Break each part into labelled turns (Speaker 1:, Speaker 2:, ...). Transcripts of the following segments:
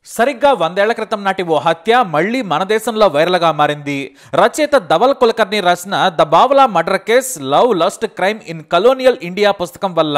Speaker 1: సరిగ్గా 100 ఏళ్ల క్రితం నాటి ఓ హత్య మళ్లీ మన దేశంలో వైరల్ గా మారింది. రచయిత ధవల్ కులకర్ణి రాసిన the Bawla murder case love lust crime in colonial India పుస్తకం వల్ల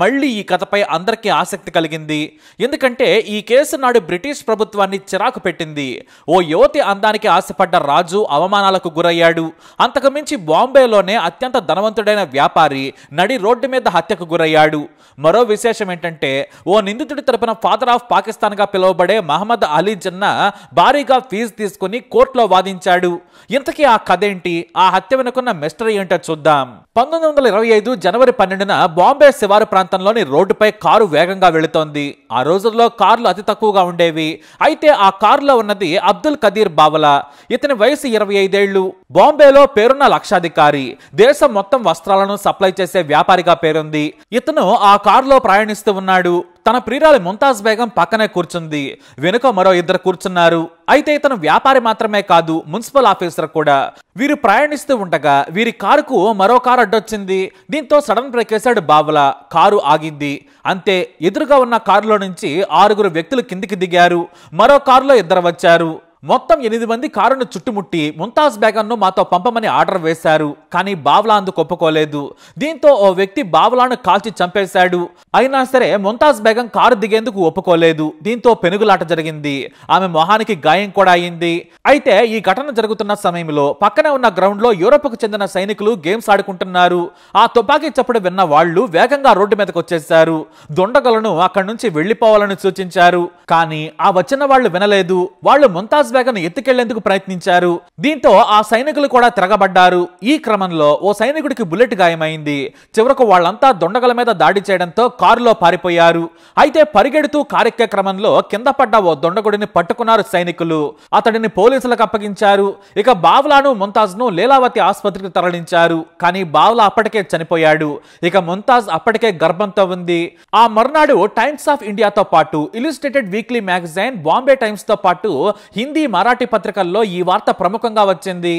Speaker 1: మళ్లీ ఈ కథపై అందరికీ ఆసక్తి కలిగింది. ఎందుకంటే ఈ కేసు నాడు బ్రిటిష్ ప్రభుత్వాన్ని చిరాకు పెట్టింది. ఓ యువతి అందానికి ఆశపడ్డ రాజు అవమానాలకు గురయ్యాడు. అంతకుమించి బాంబేలోనే అత్యంత ధనవంతుడైన వ్యాపారి నడి రోడ్డు మీద హత్యకు గురయ్యాడు. మరో విశేషం ఏంటంటే ఓ నిందితుడి తరపున ఫాదర్ ఆఫ్ పాకిస్తాన్ గా పిలువబడే మహమ్మద్ అలీ జిన్నా భారీగా ఫీజు తీసుకుని కోర్టులో వాదించాడు. ఇంతకీ ఆ కథ ఏంటి, ఆ హత్య వెనుకున్న మిస్టరీ ఏంటో చూద్దాం. 1925 జనవరి 12న బాంబే శివారు ప్రాంతంలోని రోడ్డుపై కారు వేగంగా వెళుతోంది. ఆ రోజుల్లో కార్లు అతి తక్కువగా ఉండేవి. అయితే ఆ కారులో ఉన్నది అబ్దుల్ కదీర్ బావలా. ఇతని వయసు 25 ఏళ్లు. బాంబేలో పేరున్న లక్షాధికారి. దేశం మొత్తం వస్త్రాలను సప్లై చేసే వ్యాపారిగా పేరుంది. ఇతను ఆ కారులో ప్రయాణిస్తూ ఉన్నాడు. తన ప్రియురాలి ముంతాజ్ బేగం పక్కనే కూర్చుంది. వెనుక మరో ఇద్దరు కూర్చున్నారు. అయితే ఇతను వ్యాపారి మాత్రమే కాదు, మున్సిపల్ ఆఫీసర్ కూడా. వీరు ప్రయాణిస్తూ ఉండగా వీరి కారుకు మరో కారు అడ్డొచ్చింది. దీంతో సడన్ బ్రేక్ వేశాడు బావలా. కారు ఆగింది. అంతే, ఎదురుగా ఉన్న కారులో నుంచి 6 వ్యక్తులు కిందికి దిగారు. మరో కారులో 2 వచ్చారు. మొత్తం 8 మంది కారును చుట్టుముట్టి ముంతాజ్ బేగంను మాతో పంపమని ఆర్డర్ వేశారు. కానీ బావలా అందుకు ఒప్పుకోలేదు. దీంతో ఓ వ్యక్తి బావలాను కాల్చి చంపేశాడు. అయినా సరే ముంతాజ్ బేగం కారు దిగేందుకు ఒప్పుకోలేదు. దీంతో పెనుగులాట జరిగింది. ఆమె మొహానికి గాయం కూడా అయింది. అయితే ఈ ఘటన జరుగుతున్న సమయంలో పక్కనే ఉన్న గ్రౌండ్ లో యూరోప్కు చెందిన సైనికులు గేమ్స్ ఆడుకుంటున్నారు. ఆ తుపాకీ చప్పుడు విన్న వాళ్లు వేగంగా రోడ్డు మీదకి వచ్చేశారు. దుండగులను అక్కడి నుంచి వెళ్లిపోవాలని సూచించారు. కానీ ఆ వచ్చిన వాళ్లు వినలేదు. వాళ్లు ముంతాజ్ బేగం ఎత్తుకెళ్లేందుకు ప్రయత్నించారు. దీంతో ఆ సైనికులు కూడా తిరగబడ్డారు. ఈ క్రమంలో ఓ సైనికుడికి బుల్లెట్ గాయమైంది. చివరకు వాళ్ళంతా దొండగల మీద దాడి చేయడంతో కారులో పారిపోయారు. అయితే పరిగెడుతూ కారెక్కే క్రమంలో కింద పడ్డ ఓ దొండగుడిని పట్టుకున్నారు సైనికులు. అతడిని పోలీసులకు అప్పగించారు. ఇక బావలాను ముంతాజ్ ను లీలావతి ఆసుపత్రికి తరలించారు. కానీ బావలా అప్పటికే చనిపోయాడు. ఇక ముంతాజ్ అప్పటికే గర్భంతో ఉంది. ఆ మర్నాడు టైమ్స్ ఆఫ్ ఇండియాతో పాటు illustrated weekly magazine, Bombay times తో పాటు హిందీ, మరాఠీ పత్రికల్లో ఈ వార్త ప్రముఖంగా వచ్చింది.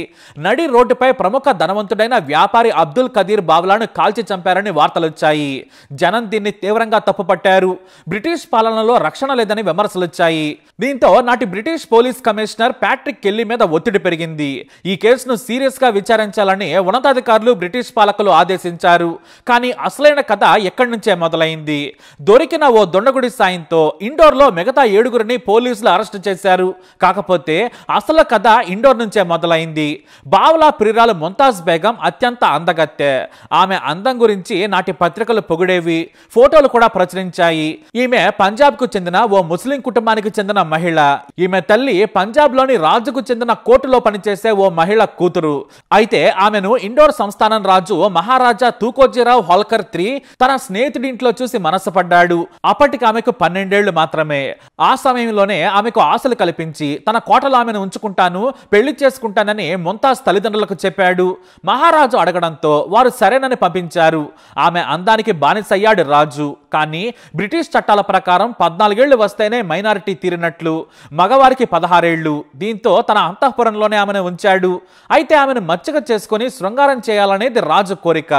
Speaker 1: నడి రోడ్డుపై ప్రముఖ ధనవంతుడైన వ్యాపారి అబ్దుల్ కదీర్ బావలాను కాల్చి చంపారని వార్తలొచ్చాయి. జనం దీన్ని తీవ్రంగా తప్పుపట్టారు. బ్రిటిష్ పాలనలో రక్షణ లేదని విమర్శలొచ్చాయి. దీంతో నాటి British police commissioner Patrick Kelly మీద ఒత్తిడి పెరిగింది. ఈ కేసును సీరియస్ గా విచారించాలని ఉన్నతాధికారులు బ్రిటిష్ పాలకులు ఆదేశించారు. కానీ అసలైన కథ ఎక్కడి నుంచే మొదలైంది. దొరికిన ఓ దొండగుడి సాయంతో ఇండోర్ లో మిగతా 7 పోలీసులు అరెస్టు చేశారు. కాకపోతే అసలు కథ ఇండోర్ నుంచే మొదలైంది. బావలా ప్రియురాలు ముంతాజ్ బేగం అత్యంత అందగత్తె. ఆమె అందం గురించి నాటి పత్రికలు పొగిడేవి. ఫోటోలు కూడా ప్రచురించాయి. ఈమె పంజాబ్ కు చెందిన ఓ ముస్లిం కుటుంబానికి చెందిన మహిళ. ఈమె తల్లి పంజాబ్ లోని రాజుకు చెందిన కోర్టులో పనిచేసే ఓ మహిళ కూతురు. అయితే ఆమెను ఇండోర్ సంస్థానం రాజు మహారాజా తూకోజీరావు హోల్కర్ III తన స్నేహితుడి ఇంట్లో చూసి మనసుపడ్డాడు. అప్పటికి ఆమెకు 12 ఏళ్లు మాత్రమే. ఆ సమయంలోనే ఆమెకు ఆశలు కల్పించి తన కోటలో ఆమెను ఉంచుకుంటాను, పెళ్లి చేసుకుంటానని ముంతాజ్ తల్లిదండ్రులకు చెప్పాడు. మహారాజు అడగడంతో వారు సరేనని పంపించారు. ఆమె అందానికి బానిసయ్యాడు రాజు. కానీ బ్రిటిష్ చట్టాల ప్రకారం 14 ఏళ్లు వస్తేనే మైనారిటీ తీరినట్లు. మగవారికి 16 ఏళ్లు. దీంతో తన అంతఃపురంలోనే ఆమెను ఉంచాడు. అయితే ఆమెను మచ్చిక చేసుకుని శృంగారం చేయాలనేది రాజు కోరిక.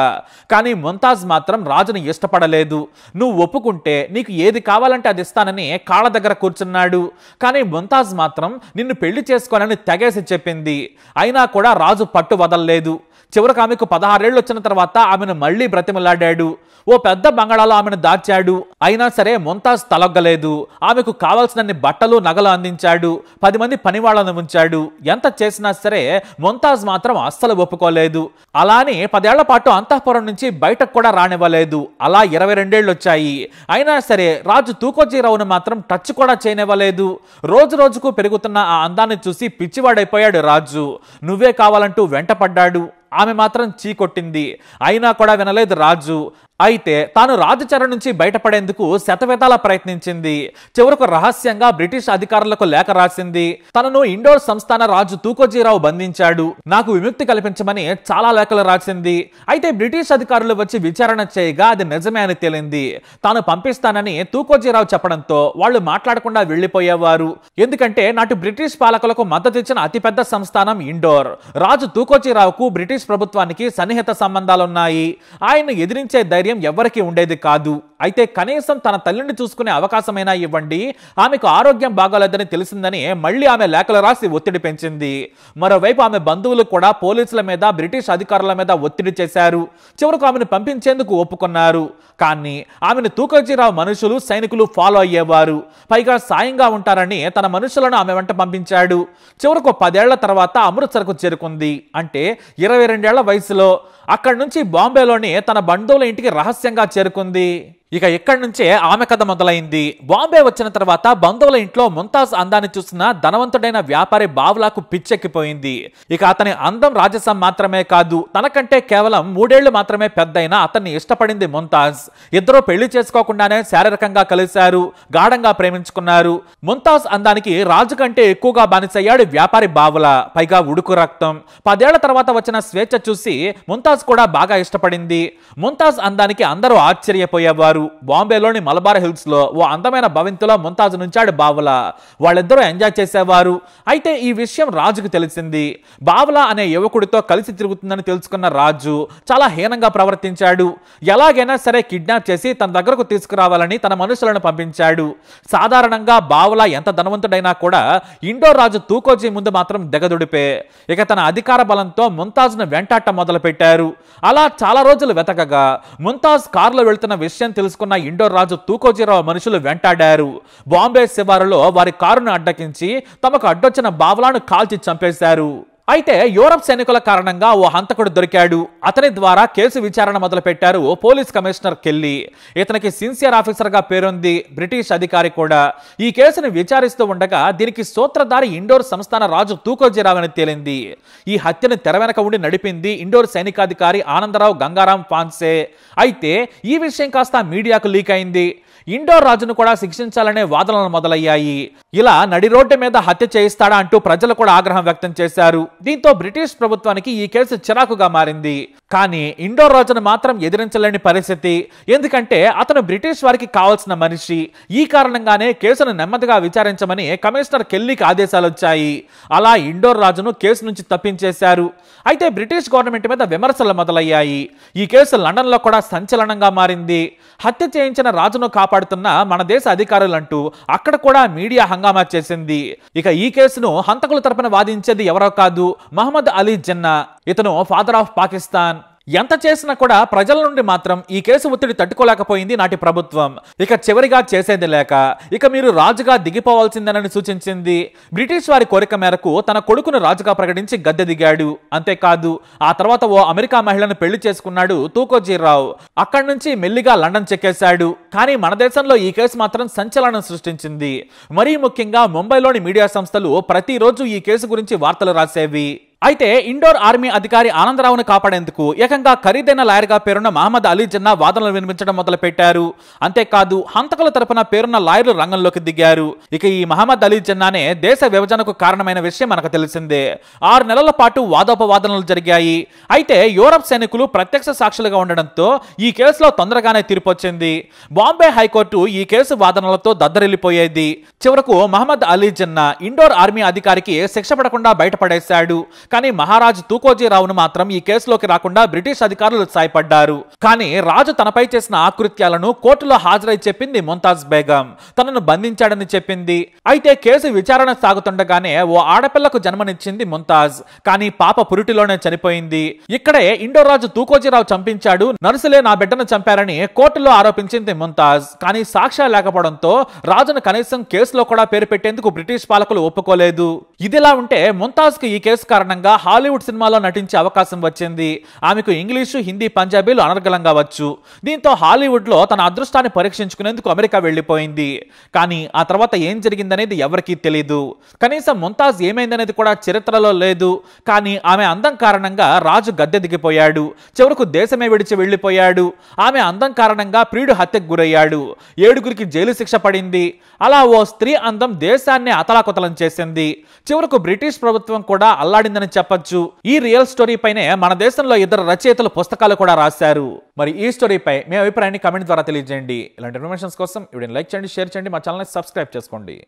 Speaker 1: కానీ ముంతాజ్ మాత్రం రాజుని ఇష్టపడలేదు. నువ్వు ఒప్పుకుంటే నీకు ఏది కావాలంటే అది ఇస్తానని కాళ్ళ దగ్గర కూర్చున్నాడు. కానీ ముంతాజ్ మాత్రం నిన్ను పెళ్లి చేసుకోనని తెగేసి చెప్పింది. అయినా కూడా రాజు పట్టు వదలలేదు. చివరకు ఆమెకు 16 ఏళ్లు వచ్చిన తర్వాత ఆమెను మళ్లీ బ్రతిమలాడాడు. ఓ పెద్ద బంగాళాలో ఆమెను దాచాడు. అయినా సరే ముంతాజ్ తలొగ్గలేదు. ఆమెకు కావాల్సినన్ని బట్టలు, నగలు అందించాడు. 10 మంది పనివాళ్లను ఉంచాడు. ఎంత చేసినా సరే ముంతాజ్ మాత్రం అస్సలు ఒప్పుకోలేదు. అలానే 10 ఏళ్ల పాటు అంతఃపురం నుంచి బయటకు కూడా రానివ్వలేదు. అలా 22 ఏళ్లు వచ్చాయి. అయినా సరే రాజు తూకోజీరావును మాత్రం టచ్ కూడా చేయనివ్వలేదు. రోజు రోజుకు పెరుగుతున్న ఆ అందాన్ని చూసి పిచ్చివాడైపోయాడు రాజు. నువ్వే కావాలంటూ వెంటపడ్డాడు. ఆమె మాత్రం చీకొట్టింది. అయినా కూడా వినలేదు రాజు. అయితే తాను రాజుచెర నుంచి బయటపడేందుకు శతవిధాలా ప్రయత్నించింది. చివరకు రహస్యంగా బ్రిటిష్ అధికారులకు లేఖ రాసింది. తనను ఇండోర్ సంస్థాన రాజు తూకోజీరావు బంధించాడు, నాకు విముక్తి కల్పించమని చాలా లేఖలు రాసింది. అయితే బ్రిటిష్ అధికారులు వచ్చి విచారణ చేయగా అది నిజమే అని తేలింది. తాను పంపిస్తానని తూకోజీరావు చెప్పడంతో వాళ్ళు మాట్లాడకుండా వెళ్లిపోయేవారు. ఎందుకంటే నాటి బ్రిటిష్ పాలకులకు మద్దతిచ్చిన అతిపెద్ద సంస్థానం ఇండోర్. రాజు తూకోజీరావుకు బ్రిటిష్ ప్రభుత్వానికి సన్నిహిత సంబంధాలున్నాయి. ఆయన్ను ఎదిరించే ధైర్యం ఎవరికీ ఉండేది కాదు. అయితే కనీసం తన తల్లిని చూసుకునే అవకాశమైనా ఇవ్వండి, ఆమెకు ఆరోగ్యం బాగాలేదని తెలిసిందని మళ్ళీ ఆమె లేఖలు రాసి ఒత్తిడి పెంచింది. మరోవైపు ఆమె బంధువులు కూడా పోలీసుల మీద, బ్రిటిష్ అధికారుల మీద ఒత్తిడి చేశారు. చివరకు ఆమెను పంపించేందుకు ఒప్పుకున్నారు. కానీ ఆమెను తూకోజీరావు మనుషులు, సైనికులు ఫాలో అయ్యేవారు. పైగా సాయంగా ఉంటారని తన మనుషులను ఆమె వెంట పంపించాడు. చివరకు 10 ఏళ్ల తర్వాత అమృత్సర్కు చేరుకుంది. అంటే 22 ఏళ్ల వయసులో. అక్కడి నుంచి బాంబేలోని తన బంధువుల ఇంటికి రహస్యంగా చేరుకుంది. ఇక ఇక్కడి నుంచే ఆమె కథ మొదలైంది. బాంబే వచ్చిన తర్వాత బంధువుల ఇంట్లో ముంతాజ్ అందాన్ని చూసిన ధనవంతుడైన వ్యాపారి బావ్లాకు పిచ్చెక్కిపోయింది. ఇక అతని అందం రాజసం మాత్రమే కాదు, తనకంటే కేవలం 3 ఏళ్లు మాత్రమే పెద్దయిన అతన్ని ఇష్టపడింది ముంతాజ్. ఇద్దరు పెళ్లి చేసుకోకుండానే శారీరకంగా కలిశారు, గాఢంగా ప్రేమించుకున్నారు. ముంతాజ్ అందానికి రాజు కంటే ఎక్కువగా బానిసయ్యాడు వ్యాపారి బావ్లా. పైగా ఉడుకు రక్తం. 10 ఏళ్ల తర్వాత వచ్చిన స్వేచ్ఛ చూసి ముంతాజ్ కూడా బాగా ఇష్టపడింది. ముంతాజ్ అందానికి అందరూ ఆశ్చర్యపోయేవారు. బాంబేలోని మలబార్ హిల్స్ లో ఓ అందమైన భవంతిలో ముంతాజ్ నుంచాడు బావ్లా. వాళ్ళిద్దరూ ఎంజాయ్ చేసేవారు. అయితే ఈ విషయం రాజుకు తెలిసింది. బావ్లా అనే యువకుడితో కలిసి తిరుగుతుందని తెలుసుకున్న రాజు చాలా హీనంగా ప్రవర్తించాడు. ఎలాగైనా సరే కిడ్నాప్ చేసి తన దగ్గరకు తీసుకురావాలని తన మనుషులను పంపించాడు. సాధారణంగా బావ్లా ఎంత ధనవంతుడైనా కూడా ఇండోర్ రాజు తూకోజీ ముందు మాత్రం దిగదుడిపే. ఇక తన అధికార బలంతో ముంతాజ్ను వెంటాట మొదలు పెట్టారు. అలా చాలా రోజులు వెతకగా ముంతాజ్ కారులో వెళ్తున్న విషయం తెలుసుకున్న ఇండోర్ రాజు తూకోజీరావు మనుషులు వెంటాడారు. బాంబే శివారులో వారి కారును అడ్డకించి తమకు అడ్డొచ్చిన బావ్లాను కాల్చి చంపేశారు. అయితే యూరప్ సైనికుల కారణంగా ఓ హంతకుడు దొరికాడు. అతని ద్వారా కేసు విచారణ మొదలు పెట్టారు పోలీస్ కమిషనర్ కెల్లీ. ఇతనికి సిన్సియర్ ఆఫీసర్ గా పేరుంది, బ్రిటిష్ అధికారి కూడా. ఈ కేసును విచారిస్తూ ఉండగా దీనికి సూత్రధారి ఇండోర్ సంస్థాన రాజు తూకోజీరావు అని తేలింది. ఈ హత్యను తెర వెనక ఉండి నడిపింది ఇండోర్ సైనికాధికారి ఆనందరావు గంగారాం ఫాన్సే. అయితే ఈ విషయం కాస్త మీడియాకు లీక్ అయింది. ఇండోర్ రాజును కూడా శిక్షించాలనే వాదనలు మొదలయ్యాయి. ఇలా నడి రోడ్డు మీద హత్య చేయిస్తాడా అంటూ ప్రజలు కూడా ఆగ్రహం వ్యక్తం చేశారు. దీంతో బ్రిటిష్ ప్రభుత్వానికి ఈ కేసు చిరాకుగా మారింది. కానీ ఇండోర్ రాజును మాత్రం ఎదిరించలేని పరిస్థితి. ఎందుకంటే అతను బ్రిటిష్ వారికి కావాల్సిన మనిషి. ఈ కారణంగానే కేసును నెమ్మదిగా విచారించమని కమిషనర్ కెల్లీకి ఆదేశాలు వచ్చాయి. అలా ఇండోర్ రాజును కేసు నుంచి తప్పించేశారు. అయితే బ్రిటిష్ గవర్నమెంట్ మీద విమర్శలు మొదలయ్యాయి. ఈ కేసు లండన్ లో కూడా సంచలనంగా మారింది. హత్య చేయించిన రాజును కాపాడుతున్న మన దేశ అధికారులంటూ అక్కడ కూడా మీడియా హంగామా చేసింది. ఇక ఈ కేసును హంతకుల తరపున వాదించేది ఎవరో కాదు, మహమ్మద్ అలీ జిన్నా. ఇతను ఫాదర్ ఆఫ్ పాకిస్తాన్. ఎంత చేసినా కూడా ప్రజల నుండి మాత్రం ఈ కేసు ఒత్తిడి తట్టుకోలేకపోయింది నాటి ప్రభుత్వం. ఇక చివరిగా చేసేది లేక ఇక మీరు రాజుగా దిగిపోవాల్సిందేనని సూచించింది. బ్రిటిష్ వారి కోరిక మేరకు తన కొడుకును రాజుగా ప్రకటించి గద్దె దిగాడు. అంతేకాదు ఆ తర్వాత ఓ అమెరికా మహిళను పెళ్లి చేసుకున్నాడు తూకోజీరావు. అక్కడి నుంచి మెల్లిగా లండన్ చెక్కేశాడు. కానీ మన దేశంలో ఈ కేసు మాత్రం సంచలనం సృష్టించింది. మరీ ముఖ్యంగా ముంబైలోని మీడియా సంస్థలు ప్రతిరోజు ఈ కేసు గురించి వార్తలు రాసేవి. అయితే ఇండోర్ ఆర్మీ అధికారి ఆనందరావును కాపాడేందుకు ఏకంగా ఖరీదైన లాయర్గా పేరున్న మహమ్మద్ అలీ జిన్నా వాదనలు వినిపించడం మొదలు పెట్టారు. అంతేకాదు హంతకుల తరపున పేరున్న లాయర్లు రంగంలోకి దిగారు. ఇక ఈ మహమ్మద్ అలీ జిన్నానే దేశ విభజనకు కారణమైన విషయం మనకు తెలిసిందే. 6 నెలల పాటు వాదోపవాదనలు జరిగాయి. అయితే యూరప్ సైనికులు ప్రత్యక్ష సాక్షులుగా ఉండడంతో ఈ కేసులో తొందరగానే తీర్పొచ్చింది. బాంబే హైకోర్టు ఈ కేసు వాదనలతో దద్దరిల్లిపోయేది. చివరకు మహమ్మద్ అలీ జిన్నా ఇండోర్ ఆర్మీ అధికారికి శిక్ష పడకుండా బయటపడేశాడు. కానీ మహారాజు తూకోజీరావును మాత్రం ఈ కేసులోకి రాకుండా బ్రిటిష్ అధికారులు సాయపడ్డారు. కానీ రాజు తనపై చేసిన ఆకృత్యాలను కోర్టులో హాజరై చెప్పింది ముంతాజ్ బేగం. తనను బంధించాడని చెప్పింది. అయితే కేసు విచారణ సాగుతుండగానే ఓ ఆడపిల్లకు జన్మనిచ్చింది ముంతాజ్. కానీ పాప పురిటిలోనే చనిపోయింది. ఇక్కడే ఇండోర్ రాజు తూకోజీరావు చంపించాడు, నర్సులే నా బిడ్డను చంపారని కోర్టులో ఆరోపించింది ముంతాజ్. కానీ సాక్ష్యాలు లేకపోవడంతో రాజును కనీసం కేసులో కూడా పేరు పెట్టేందుకు బ్రిటిష్ పాలకులు ఒప్పుకోలేదు. ఇదిలా ఉంటే ముంతాజ్ కు ఈ కేసు కారణంగా హాలీవుడ్ సినిమాలో నటించే అవకాశం వచ్చింది. ఆమెకు ఇంగ్లీషు, హిందీ, పంజాబీలు అనర్గళంగా వచ్చు. దీంతో హాలీవుడ్ లో తన అదృష్టాన్ని పరీక్షించుకునేందుకు అమెరికా వెళ్లిపోయింది. కానీ ఆ తర్వాత ఏం జరిగిందనేది ఎవరికీ తెలియదు. కనీసం ముంతాజ్ ఏమైందనేది కూడా చరిత్రలో లేదు. కానీ ఆమె అందం కారణంగా రాజు గద్దె దిగిపోయాడు. చివరకు దేశమే విడిచి వెళ్లిపోయాడు. ఆమె అందం కారణంగా ప్రియుడు హత్యకు గురయ్యాడు. 7గురికి జైలు శిక్ష పడింది. అలా ఓ స్త్రీ అందం దేశాన్ని అతలాకుతలం చేసింది. చివరకు బ్రిటిష్ ప్రభుత్వం కూడా అల్లాడిందని చెప్పొచ్చు. ఈ రియల్ స్టోరీ పైనే మన దేశంలో 2 రచయితలు పుస్తకాలు కూడా రాశారు. మరి ఈ స్టోరీపై మీ అభిప్రాయాన్ని కామెంట్ ద్వారా తెలియజేయండి. ఇలాంటి ఇన్ఫర్మేషన్స్ కోసం వీడియోని లైక్ చేయండి, షేర్ చేయండి, మా ఛానల్ని సబ్స్క్రైబ్ చేసుకోండి.